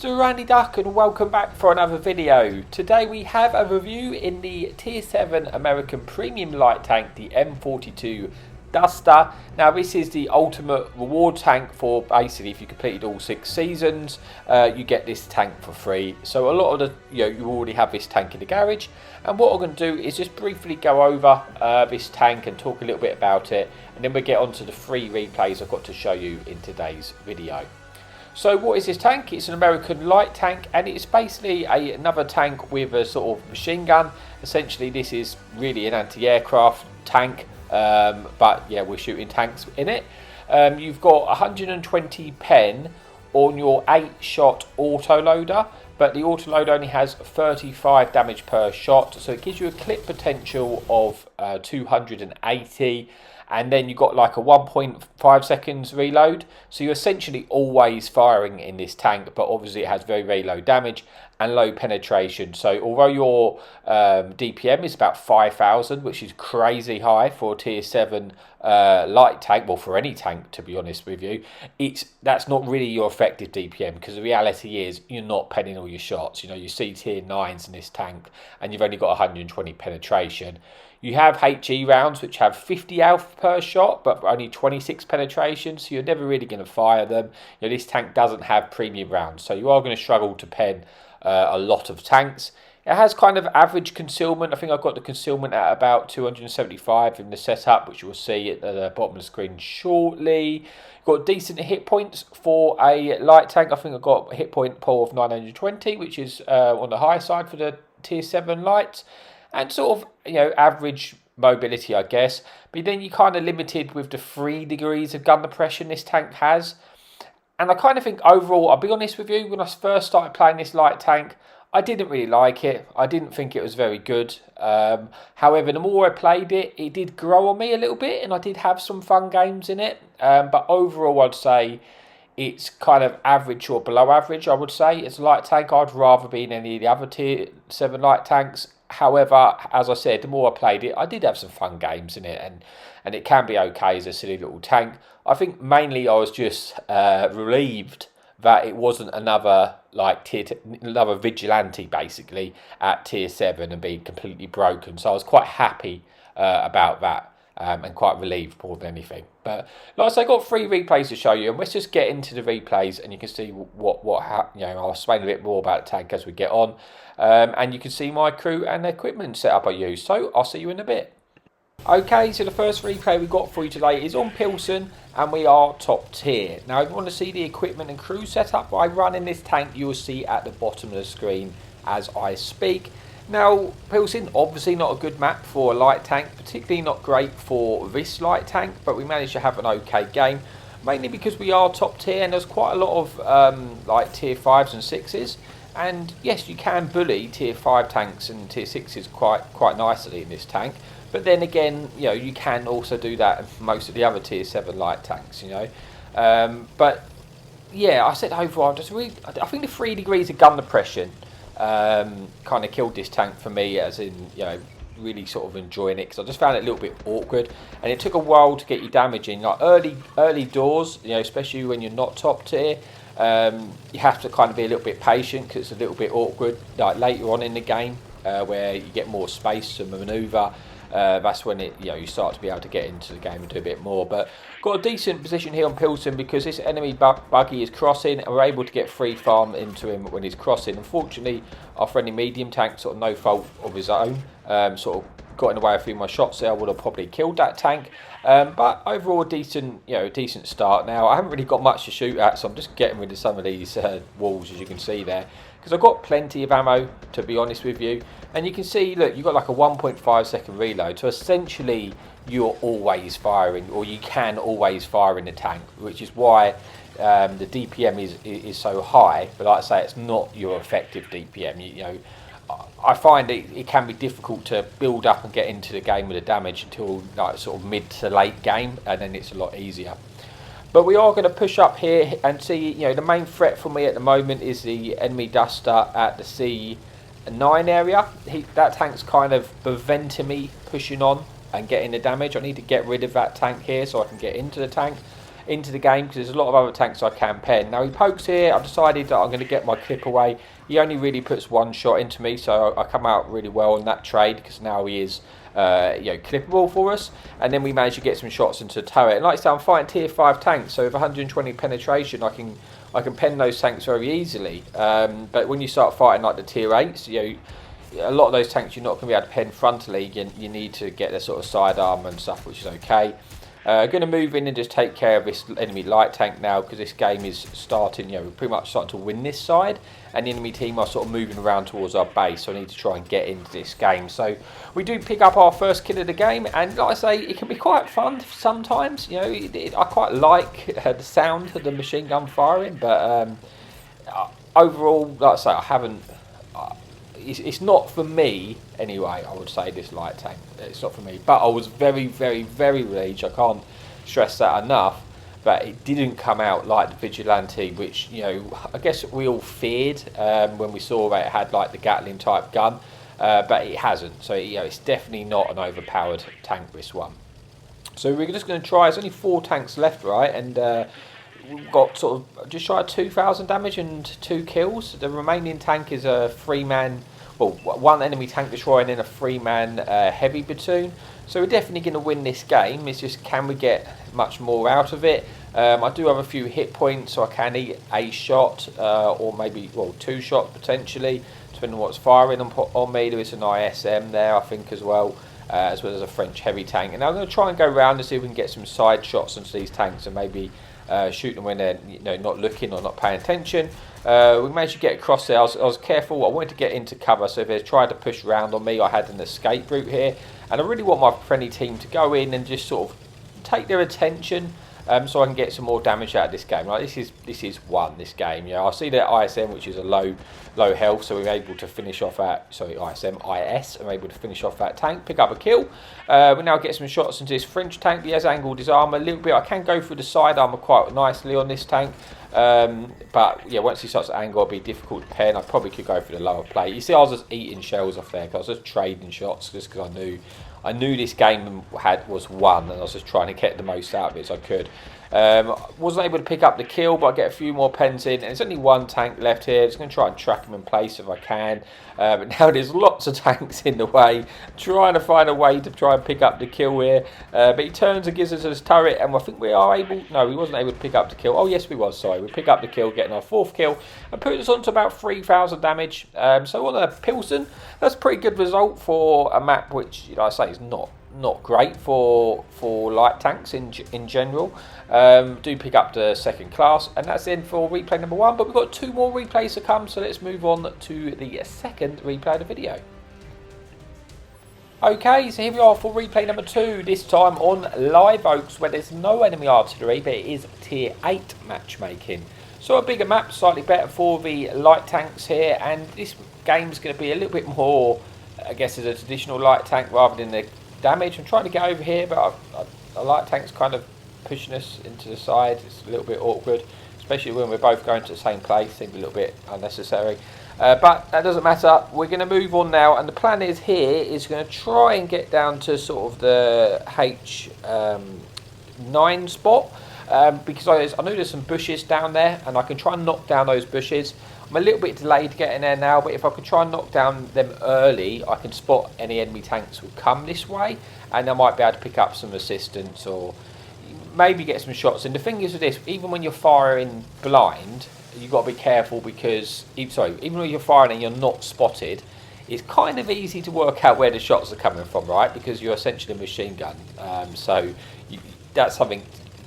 Mr. Randy Duck, and welcome back for another video. Today we have a review in the Tier 7 American Premium Light Tank, the M42 Duster. Now this is the ultimate reward tank for basically if you completed all 6 seasons, you get this tank for free. So a lot of the, you already have this tank in the garage, and what I'm going to do is just briefly go over this tank and talk a little bit about it, and then we'll get on to the free replays I've got to show you in today's video. So what is this tank? It's an American light tank, and it's basically another tank with a sort of machine gun. Essentially this is really an anti-aircraft tank, but yeah, we're shooting tanks in it. You've got 120 pen on your 8-shot autoloader, but the autoloader only has 35 damage per shot, so it gives you a clip potential of 280. And then you've got like a 1.5 seconds reload. So you're essentially always firing in this tank, but obviously it has very, very low damage and low penetration. So although your DPM is about 5,000, which is crazy high for a Tier 7 light tank, well, for any tank, to be honest with you, that's not really your effective DPM, because the reality is you're not penning all your shots. You see Tier 9s in this tank, and you've only got 120 penetration. You have HE rounds which have 50 alpha per shot, but only 26 penetration, so you're never really going to fire them. This tank doesn't have premium rounds, so you are going to struggle to pen a lot of tanks. It has kind of average concealment. I think I've got the concealment at about 275 in the setup, which you will see at the bottom of the screen shortly. Got decent hit points for a light tank. I think I've got a hit point pool of 920, which is on the high side for the Tier 7 lights. And sort of, average mobility, I guess. But then you're kind of limited with the 3 degrees of gun depression this tank has. And I kind of think overall, I'll be honest with you, when I first started playing this light tank, I didn't really like it. I didn't think it was very good. However, the more I played it, it did grow on me a little bit, and I did have some fun games in it. But overall, I'd say it's kind of average or below average, I would say. It's a light tank. I'd rather be in any of the other Tier 7 light tanks. However, as I said, the more I played it, I did have some fun games in it, and it can be okay as a silly little tank. I think mainly I was just relieved that it wasn't another another vigilante basically at Tier 7 and being completely broken. So I was quite happy about that. And quite relieved more than anything. But like I say, I've got 3 replays to show you, and let's just get into the replays, and you can see I'll explain a bit more about the tank as we get on, and you can see my crew and the equipment setup I use. So I'll see you in a bit. Okay, so the first replay we've got for you today is on Pilsen, and we are top tier. Now, if you want to see the equipment and crew setup I run in this tank, you will see at the bottom of the screen as I speak. Now, Pilsen, obviously not a good map for a light tank, particularly not great for this light tank, but we managed to have an okay game, mainly because we are top tier, and there's quite a lot of like Tier 5s and 6s, and yes, you can bully Tier 5 tanks and Tier 6s quite nicely in this tank, but then again, you can also do that in most of the other Tier 7 light tanks, but yeah, I said overall, I think the 3 degrees of gun depression kind of killed this tank for me, as in really sort of enjoying it, because I just found it a little bit awkward, and it took a while to get your damage in, like early doors, especially when you're not top tier. You have to kind of be a little bit patient, because it's a little bit awkward. Like later on in the game, where you get more space to maneuver, that's when you start to be able to get into the game and do a bit more. But got a decent position here on Pilsen, because this enemy buggy is crossing, and we're able to get free farm into him when he's crossing. Unfortunately, our friendly medium tank, sort of no fault of his own, sort of got in the way of a few of my shots there. I would have probably killed that tank. But overall, decent start. Now, I haven't really got much to shoot at, so I'm just getting rid of some of these walls, as you can see there, because I've got plenty of ammo, to be honest with you. And you can see, look, you've got like a 1.5 second reload, so essentially you're always firing, or you can always fire in the tank, which is why the DPM is so high. But like I say, it's not your effective DPM. I find it can be difficult to build up and get into the game with the damage until like sort of mid to late game, and then it's a lot easier. But we are going to push up here and see, the main threat for me at the moment is the enemy Duster at the C9 area. That tank's kind of preventing me pushing on and getting the damage. I need to get rid of that tank here so I can get into the tank. into the game because there's a lot of other tanks I can pen. Now he pokes here. I've decided that I'm going to get my clip away. He only really puts one shot into me, so I come out really well on that trade because now he is clippable for us, and then we manage to get some shots into the turret. And like I say, I'm fighting tier 5 tanks, so with 120 penetration I can pen those tanks very easily. But when you start fighting like the tier 8s, a lot of those tanks you're not going to be able to pen frontally. You need to get their sort of side armor and stuff, which is okay. Going to move in and just take care of this enemy light tank now, because this game is starting, we're pretty much starting to win this side, and the enemy team are sort of moving around towards our base, so I need to try and get into this game. So we do pick up our first kill of the game, and like I say, it can be quite fun sometimes. I quite like the sound of the machine gun firing, but overall, like I say, I haven't... It's not for me anyway. I would say this light tank, it's not for me. But I was very, very, very relieved. I can't stress that enough. But it didn't come out like the Vigilante, which I guess we all feared when we saw that it had like the Gatling type gun, but it hasn't. So it's definitely not an overpowered tank, this one. So we're just going to try. There's only 4 tanks left, right, and we've got sort of just shy of 2,000 damage and 2 kills. The remaining tank is a 3-man. Well, 1 enemy tank destroyer and then a 3-man heavy platoon. So we're definitely going to win this game. It's just, can we get much more out of it? I do have a few hit points, so I can eat a shot or maybe 2 shots potentially, depending on what's firing on me. There is an ISM there, I think, as well as a French heavy tank. And I'm going to try and go around and see if we can get some side shots onto these tanks and maybe shoot them when they're not looking or not paying attention. We managed to get across there. I was careful. I wanted to get into cover, so if they tried to push around on me, I had an escape route here, and I really want my friendly team to go in and just sort of take their attention, so I can get some more damage out of this game. Like this is this game. I see that ISM, which is a low health, so we're able to finish off that. Sorry, IS. I'm able to finish off that tank, pick up a kill. We now get some shots into this French tank. He has angled his armor a little bit. I can go through the side armor quite nicely on this tank, but once he starts to angle, it'll be difficult to pen. I probably could go for the lower plate. You see, I was just eating shells off there because I was just trading shots just because I knew this game was won, and I was just trying to get the most out of it as I could. Wasn't able to pick up the kill, but I get a few more pens in, and there's only 1 tank left here. Just going to try and track him in place if I can. But now there's lots of tanks in the way, trying to find a way to try and pick up the kill here. But he turns and gives us his turret, and I think we are able... No, we wasn't able to pick up the kill. Oh, yes, we was, sorry. We pick up the kill, getting our 4th kill, and put us on to about 3,000 damage. So on a Pilsen, that's a pretty good result for a map which, I say, is not great for light tanks in general. Do pick up the 2nd class, and that's in for replay number 1, but we've got 2 more replays to come, so let's move on to the 2nd replay of the video. Okay, so here we are for replay number 2, this time on Live Oaks, where there's no enemy artillery, but it is tier 8 matchmaking. So a bigger map, slightly better for the light tanks here, and this game's going to be a little bit more, I guess, as a traditional light tank rather than the damage. I'm trying to get over here, but a light tank's kind of pushing us into the side. It's a little bit awkward, especially when we're both going to the same place. Seems a little bit unnecessary, but that doesn't matter. We're going to move on now, and the plan is going to try and get down to sort of the H9 spot, because I know there's some bushes down there, and I can try and knock down those bushes. I'm a little bit delayed getting there now, but if I could try and knock down them early, I can spot any enemy tanks will come this way, and I might be able to pick up some assistance or maybe get some shots. And the thing is with this, even when you're firing blind, you've got to be careful, because even when you're firing and you're not spotted, it's kind of easy to work out where the shots are coming from, right? Because you're essentially a machine gun. That's something.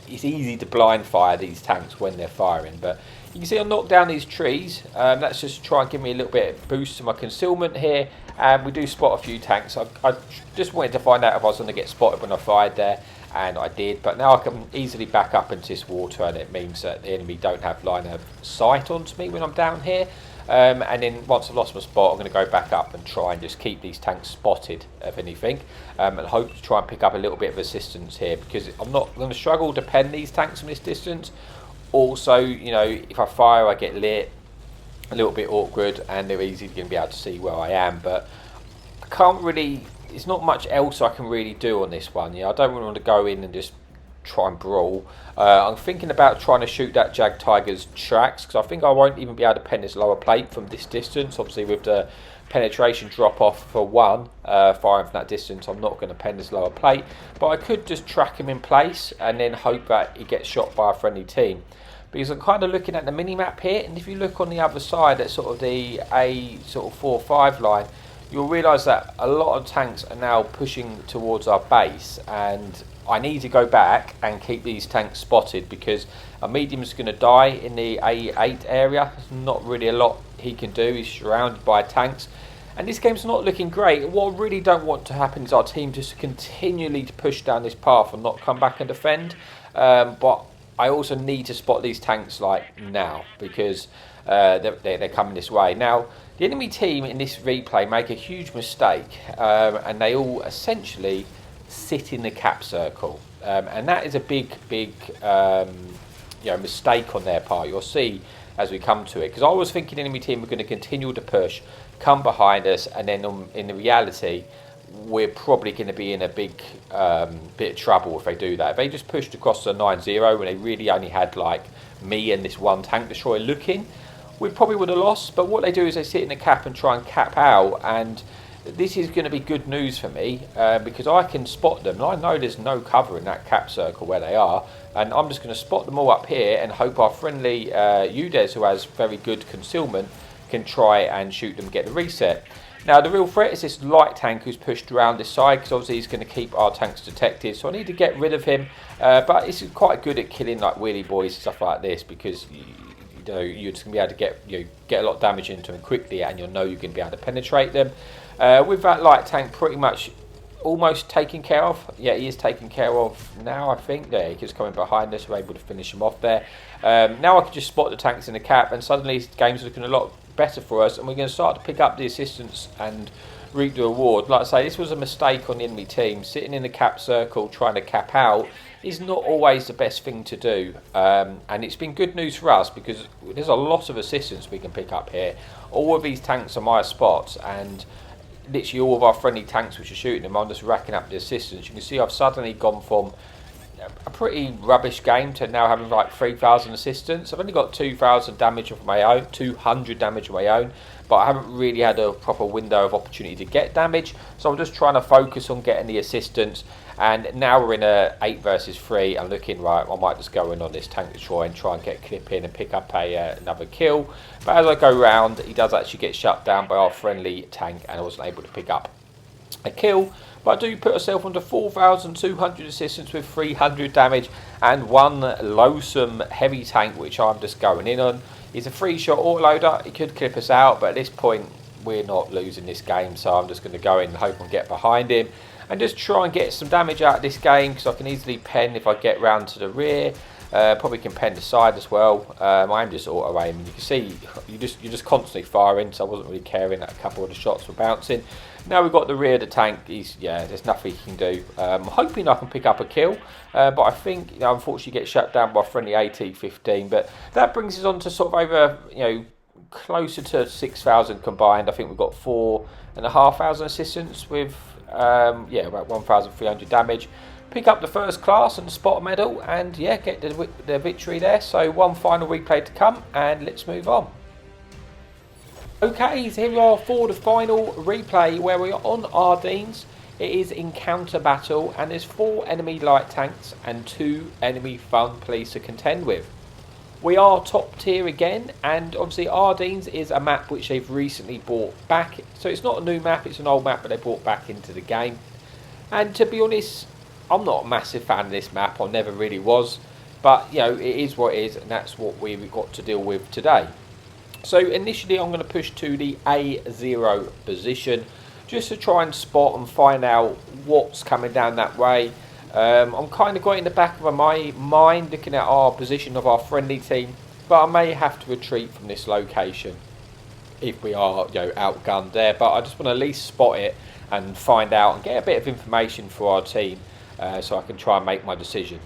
It's easy to blind fire these tanks when they're firing, but you can see I knocked down these trees. That's just to try and give me a little bit of boost to my concealment here, and we do spot a few tanks. I just wanted to find out if I was going to get spotted when I fired there, and I did, but now I can easily back up into this water, and it means that the enemy don't have line of sight onto me when I'm down here. And then once I've lost my spot, I'm going to go back up and try and just keep these tanks spotted, if anything, and hope to try and pick up a little bit of assistance here, because I'm not going to struggle to pen these tanks from this distance. Also, if I fire, I get lit, a little bit awkward, and they're easy to be able to see where I am, but I can't really, it's not much else I can really do on this one. I don't really want to go in and just try and brawl. I'm thinking about trying to shoot that Jag Tiger's tracks, because I think I won't even be able to pen this lower plate from this distance. Obviously with the penetration drop off for one, firing from that distance, I'm not going to pen this lower plate, but I could just track him in place and then hope that he gets shot by a friendly team. Because I'm kind of looking at the mini-map here, and if you look on the other side at sort of the A sort of 4-5 line, you'll realise that a lot of tanks are now pushing towards our base, and I need to go back and keep these tanks spotted, because a medium's going to die in the A8 area. There's not really a lot he can do. He's surrounded by tanks, and this game's not looking great. What I really don't want to happen is our team just continually to push down this path and not come back and defend. But I also need to spot these tanks like now, because they're coming this way. Now, the enemy team in this replay make a huge mistake, and they all essentially sit in the cap circle, and that is a big mistake on their part. You'll see as we come to it, because I was thinking the enemy team were going to continue to push, come behind us, and then in the reality we're probably going to be in a big bit of trouble if they do that. If they just pushed across the 9-0 when they really only had like me and this one tank destroyer looking, we probably would have lost. But what they do is they sit in the cap and try and cap out, and this is going to be good news for me, because I can spot them. I know there's no cover in that cap circle where they are, and I'm just going to spot them all up here and hope our friendly Udez, who has very good concealment, can try and shoot them, get the reset. Now the real threat is this light tank who's pushed around this side, because obviously he's going to keep our tanks detected, so I need to get rid of him. But he's quite good at killing like wheelie boys and stuff like this, because you're just going to be able to get a lot of damage into them quickly, and you'll know you're going to be able to penetrate them. With that light tank pretty much almost taken care of. Yeah, he is taken care of now, I think. Yeah, he's coming behind us. We're able to finish him off there. Now I can just spot the tanks in the cap, and suddenly the game's looking a lot better for us, and we're going to start to pick up the assistance and reap the reward. Like I say, this was a mistake on the enemy team. Sitting in the cap circle trying to cap out is not always the best thing to do, and it's been good news for us, because there's a lot of assistance we can pick up here. All of these tanks are my spots, and literally all of our friendly tanks which are shooting them, I'm just racking up the assistance. You can see I've suddenly gone from a pretty rubbish game to now having like 3,000 assistance. I've only got 2,000 damage of my own, 200 damage of my own, but I haven't really had a proper window of opportunity to get damage, so I'm just trying to focus on getting the assistance. And now we're in a 8 versus 3. I'm looking right, I might just go in on this tank destroyer and try and get a clip in and pick up another kill. But as I go round, he does actually get shut down by our friendly tank, and I wasn't able to pick up a kill. But I do put myself onto 4,200 assistance with 300 damage and one loathsome heavy tank, which I'm just going in on. He's a 3-shot autoloader. He could clip us out, but at this point we're not losing this game, so I'm just going to go in and hope and get behind him and just try and get some damage out of this game, because I can easily pen if I get round to the rear. Probably can pen the side as well. I'm just auto aim, and you can see you're just constantly firing, so I wasn't really caring that a couple of the shots were bouncing. Now we've got the rear of the tank. There's nothing he can do. I'm hoping I can pick up a kill, but I think unfortunately get shut down by friendly AT-15. But that brings us on to sort of over closer to 6,000 combined. I think we've got 4,500 assistance with about 1,300 damage. Pick up the first class and spot medal, and get the victory there. So one final replay to come, and let's move on. Okay, so here we are for the final replay where we are on Ardennes. It is encounter battle, and there's 4 enemy light tanks and 2 enemy fun police to contend with. We are top tier again, and obviously Ardennes is a map which they've recently brought back. So it's not a new map, it's an old map, but they brought back into the game. And to be honest, I'm not a massive fan of this map. I never really was, but it is what it is, and that's what we've got to deal with today. So initially I'm going to push to the A0 position just to try and spot and find out what's coming down that way. I'm kind of got in the back of my mind looking at our position of our friendly team, but I may have to retreat from this location if we are outgunned there. But I just want to at least spot it and find out and get a bit of information for our team, so I can try and make my decision.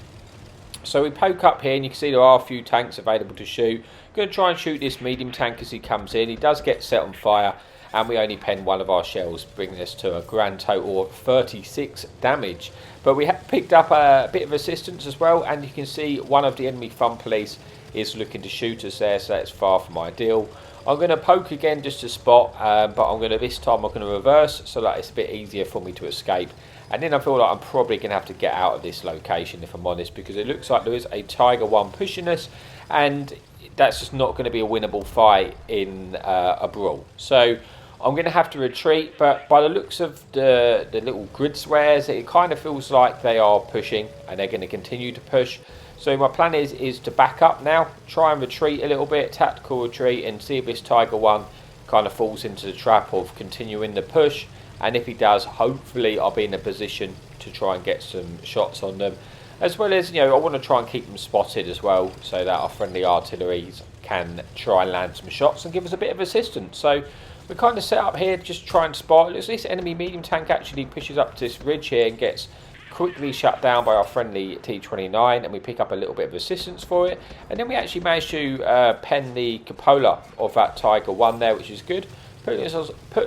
So we poke up here, and you can see there are a few tanks available to shoot. Going to try and shoot this medium tank as he comes in. He does get set on fire, and we only penned one of our shells, bringing us to a grand total of 36 damage. But we have picked up a bit of assistance as well, and you can see one of the enemy fun police is looking to shoot us there, so that's far from ideal. I'm going to poke again just to spot, but this time I'm going to reverse so that it's a bit easier for me to escape. And then I feel like I'm probably going to have to get out of this location, if I'm honest, because it looks like there is a Tiger 1 pushing us, and that's just not going to be a winnable fight in a brawl. So I'm going to have to retreat, but by the looks of the little grid squares, it kind of feels like they are pushing, and they're going to continue to push. So my plan is to back up now, try and retreat a little bit, tactical retreat, and see if this Tiger 1 kind of falls into the trap of continuing the push. And if he does, hopefully I'll be in a position to try and get some shots on them. As well as, I want to try and keep them spotted as well, so that our friendly artillery can try and land some shots and give us a bit of assistance. So we're kind of set up here, just try and spot. This enemy medium tank actually pushes up to this ridge here and gets quickly shut down by our friendly T-29, and we pick up a little bit of assistance for it. And then we actually managed to pen the cupola of that Tiger 1 there, which is good. Put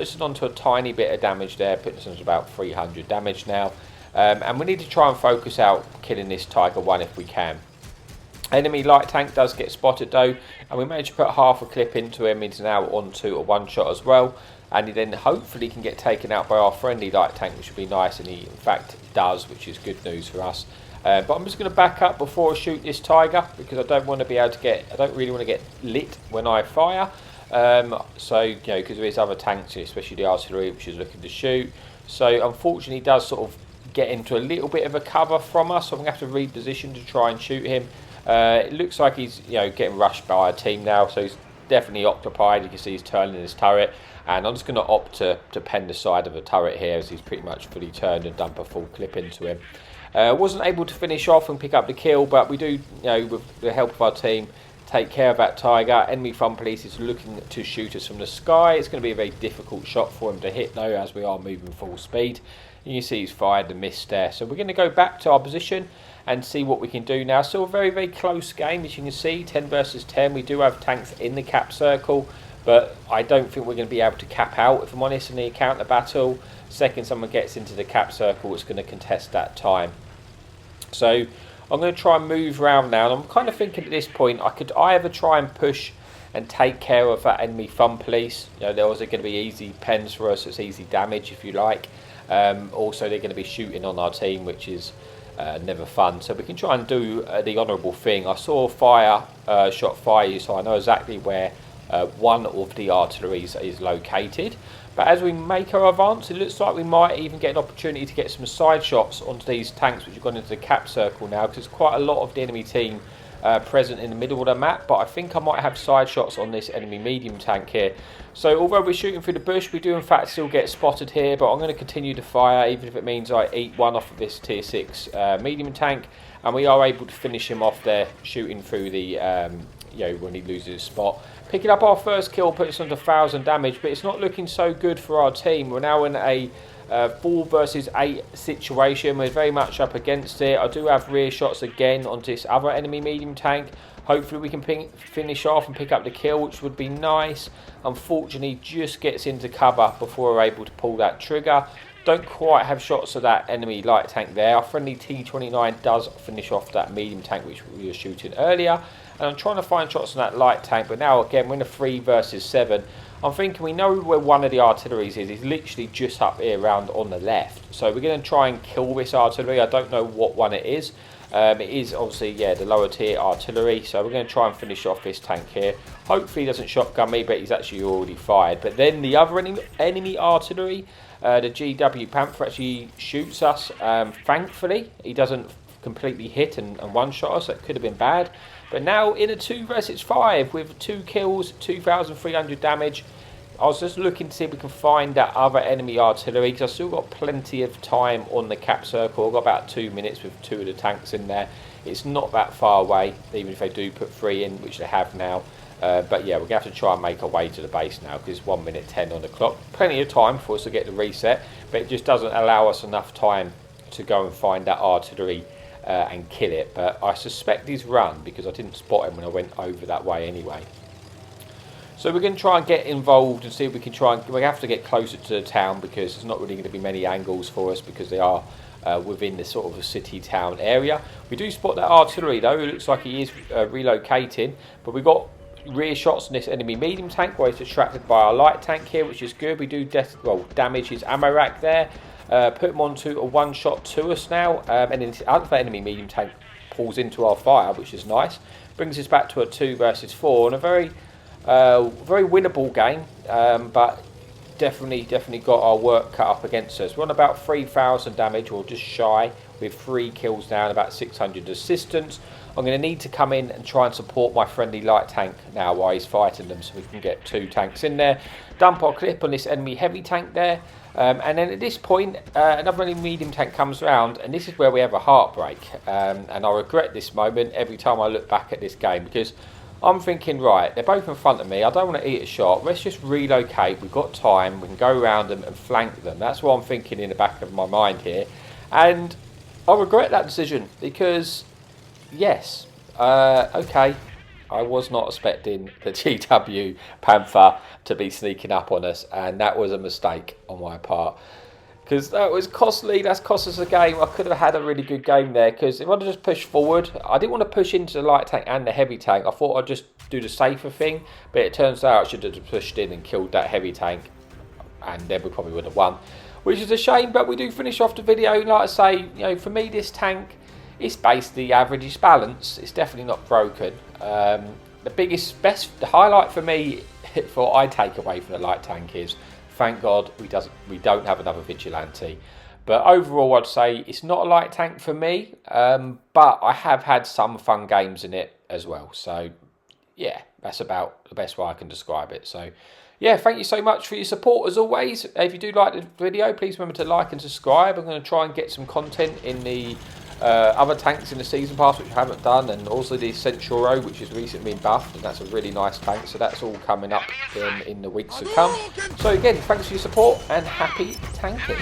us onto a tiny bit of damage there, putting us on about 300 damage now. And we need to try and focus out killing this Tiger 1 if we can. Enemy light tank does get spotted though, and we managed to put half a clip into him. He's now onto a one shot as well, and he then hopefully can get taken out by our friendly light tank, which would be nice, and he in fact does, which is good news for us. But I'm just going to back up before I shoot this Tiger, because I don't want to be able to get, I don't really want to get lit when I fire. So, because there is other tanks, especially the artillery, which is looking to shoot. So, unfortunately, he does sort of get into a little bit of a cover from us. So, I'm going to have to reposition to try and shoot him. It looks like he's, getting rushed by a team now. So, he's definitely occupied. You can see he's turning his turret. And I'm just going to opt to pen the side of the turret here, as he's pretty much fully turned, and dump a full clip into him. Wasn't able to finish off and pick up the kill, but we do, with the help of our team, take care of that Tiger. Enemy fun police is looking to shoot us from the sky. It's going to be a very difficult shot for him to hit though, as we are moving full speed. And you see he's fired the missed there. So we're going to go back to our position and see what we can do now. Still a very, very close game, as you can see, 10 versus 10. We do have tanks in the cap circle, but I don't think we're going to be able to cap out, if I'm honest, in the counter battle. Second someone gets into the cap circle, it's going to contest that time. So I'm going to try and move around now, and I'm kind of thinking at this point I could either try and push and take care of that enemy fun police. They're also going to be easy pens for us, it's easy damage if you like. Also they're going to be shooting on our team, which is never fun. So we can try and do the honourable thing. I saw shot fire, so I know exactly where one of the artilleries is located. But as we make our advance, it looks like we might even get an opportunity to get some side shots onto these tanks, which have gone into the cap circle now, because there's quite a lot of the enemy team present in the middle of the map. But I think I might have side shots on this enemy medium tank here. So although we're shooting through the bush, we do in fact still get spotted here, but I'm going to continue to fire, even if it means I eat one off of this tier 6 medium tank, and we are able to finish him off there, shooting through the when he loses his spot. Picking up our first kill puts us under 1,000 damage, but it's not looking so good for our team. We're now in a 4 versus 8 situation. We're very much up against it. I do have rear shots again onto this other enemy medium tank. Hopefully we can finish off and pick up the kill, which would be nice. Unfortunately, just gets into cover before we're able to pull that trigger. Don't quite have shots of that enemy light tank there. Our friendly T-29 does finish off that medium tank, which we were shooting earlier. And I'm trying to find shots on that light tank, but now again we're in a 3 versus 7. I'm thinking we know where one of the artilleries is. He's literally just up here around on the left. So we're going to try and kill this artillery. I don't know what one it is. It is obviously, the lower tier artillery. So we're going to try and finish off this tank here. Hopefully he doesn't shotgun me, but he's actually already fired. But then the other enemy artillery, the GW Panther, actually shoots us. Thankfully, he doesn't completely hit and one-shot us. That could have been bad. But now in a 2 versus 5 with 2 kills, 2,300 damage. I was just looking to see if we can find that other enemy artillery, because I've still got plenty of time on the cap circle. I've got about 2 minutes with 2 of the tanks in there. It's not that far away, even if they do put 3 in, which they have now. But yeah, we're going to have to try and make our way to the base now, because it's 1 minute 10 on the clock. Plenty of time for us to get the reset, but it just doesn't allow us enough time to go and find that artillery and kill it. But I suspect he's run, because I didn't spot him when I went over that way anyway. So we're going to try and get involved and see if we can try and... We have to get closer to the town because there's not really going to be many angles for us because they are within this sort of a city-town area. We do spot that artillery though. It looks like he is relocating. But we've got rear shots on this enemy medium tank where it's distracted by our light tank here, which is good. We do damage his ammo rack there. Put him onto a one-shot to us now. And then the other enemy medium tank pulls into our fire, which is nice. Brings us back to a 2 versus 4 and a very winnable game, but definitely got our work cut up against us. We're on about 3,000 damage, or just shy, with 3 kills down, about 600 assistance. I'm going to need to come in and try and support my friendly light tank now while he's fighting them, so we can get 2 tanks in there. Dump our clip on this enemy heavy tank there, and then at this point another enemy medium tank comes around, and this is where we have a heartbreak, and I regret this moment every time I look back at this game, because I'm thinking, right, they're both in front of me, I don't want to eat a shot, let's just relocate, we've got time, we can go around them and flank them. That's what I'm thinking in the back of my mind here, and I regret that decision, because yes, okay, I was not expecting the GW Panther to be sneaking up on us, and that was a mistake on my part. Because that was costly, that's cost us a game. I could have had a really good game there, because if I'd just pushed forward, I didn't want to push into the light tank and the heavy tank. I thought I'd just do the safer thing, but it turns out I should have pushed in and killed that heavy tank, and then we probably would have won. Which is a shame, but we do finish off the video. Like I say, you know, for me this tank, it's basically average, it's balanced, it's definitely not broken. The highlight for me, for I take away from the light tank is, thank God we don't have another vigilante. But overall I'd say it's not a light tank for me, but I have had some fun games in it as well. So yeah, that's about the best way I can describe it. So yeah, thank you so much for your support as always. If you do like the video, please remember to like and subscribe. I'm going to try and get some content in the other tanks in the season pass which I haven't done, and also the Centurion which has recently been buffed, and that's a really nice tank, so that's all coming up in the weeks to come. So again, thanks for your support and happy tanking.